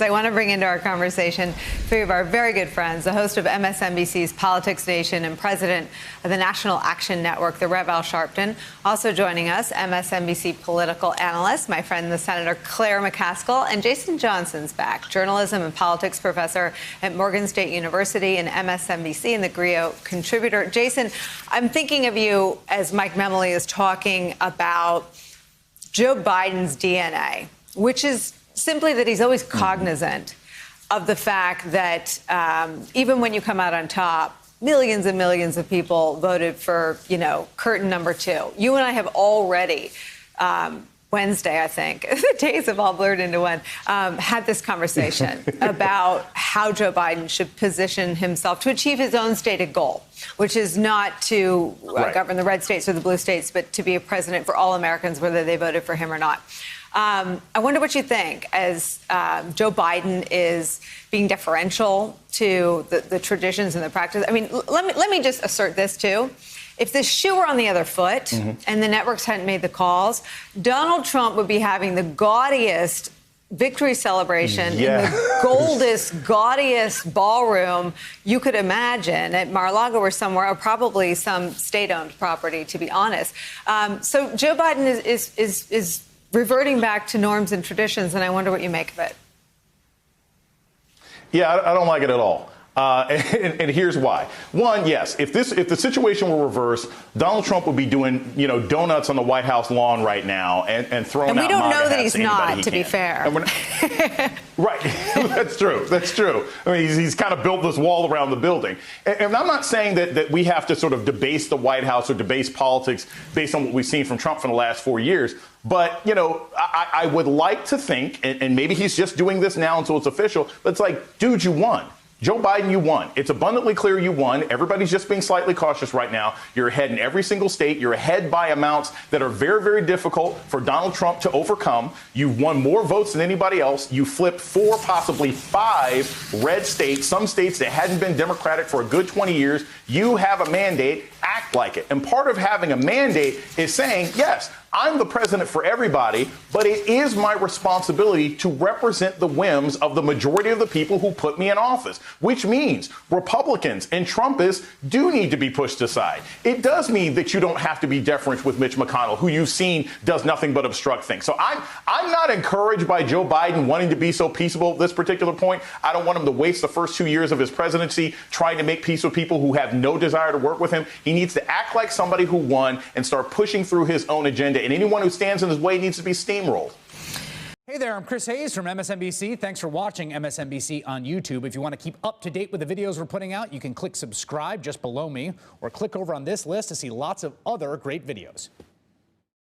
I want to bring into our conversation three of our very good friends, the host of MSNBC's Politics Nation and president of the National Action Network, the Rev Al Sharpton. Also joining us, MSNBC political analyst, my friend, the Senator Claire McCaskill, and Jason Johnson's back, journalism and politics professor at Morgan State University and MSNBC and the Grio contributor. Jason, I'm thinking of you as Mike Memoli is talking about Joe Biden's DNA, which is simply that he's always cognizant of the fact that even when you come out on top, millions and millions of people voted for, curtain number two. You and I have already, Wednesday, I think, the days have all blurred into one, had this conversation about how Joe Biden should position himself to achieve his own stated goal, which is not to govern the red states or the blue states, but to be a president for all Americans, whether they voted for him or not. I wonder what you think as Joe Biden is being deferential to the traditions and the practice. I mean, let me just assert this, too. If the shoe were on the other foot and the networks hadn't made the calls, Donald Trump would be having the gaudiest victory celebration in the goldest, gaudiest ballroom you could imagine at Mar-a-Lago or somewhere, or probably some state-owned property, to be honest. So Joe Biden is reverting back to norms and traditions, and I wonder what you make of it. Yeah, I don't like it at all. And here's why. One, yes, if the situation were reversed, Donald Trump would be doing, donuts on the White House lawn right now and throwing out MAGA hats. And we don't know that he's not, to be fair. Right. That's true. That's true. I mean, he's kind of built this wall around the building. And I'm not saying that we have to sort of debase the White House or debase politics based on what we've seen from Trump for the last 4 years. But, I would like to think, and maybe he's just doing this now until it's official, but it's like, dude, you won. Joe Biden, you won. It's abundantly clear you won. Everybody's just being slightly cautious right now. You're ahead in every single state. You're ahead by amounts that are very, very difficult for Donald Trump to overcome. You've won more votes than anybody else. You flipped 4, possibly 5 red states, some states that hadn't been Democratic for a good 20 years. You have a mandate. Act like it. And part of having a mandate is saying, yes, I'm the president for everybody, but it is my responsibility to represent the whims of the majority of the people who put me in office, which means Republicans and Trumpists do need to be pushed aside. It does mean that you don't have to be deferent with Mitch McConnell, who you've seen does nothing but obstruct things. So I'm not encouraged by Joe Biden wanting to be so peaceable at this particular point. I don't want him to waste the first 2 years of his presidency trying to make peace with people who have no desire to work with him. He needs to act like somebody who won and start pushing through his own agenda. And anyone who stands in his way needs to be steamrolled. Hey there, I'm Chris Hayes from MSNBC. Thanks for watching MSNBC on YouTube. If you want to keep up to date with the videos we're putting out, you can click subscribe just below me or click over on this list to see lots of other great videos.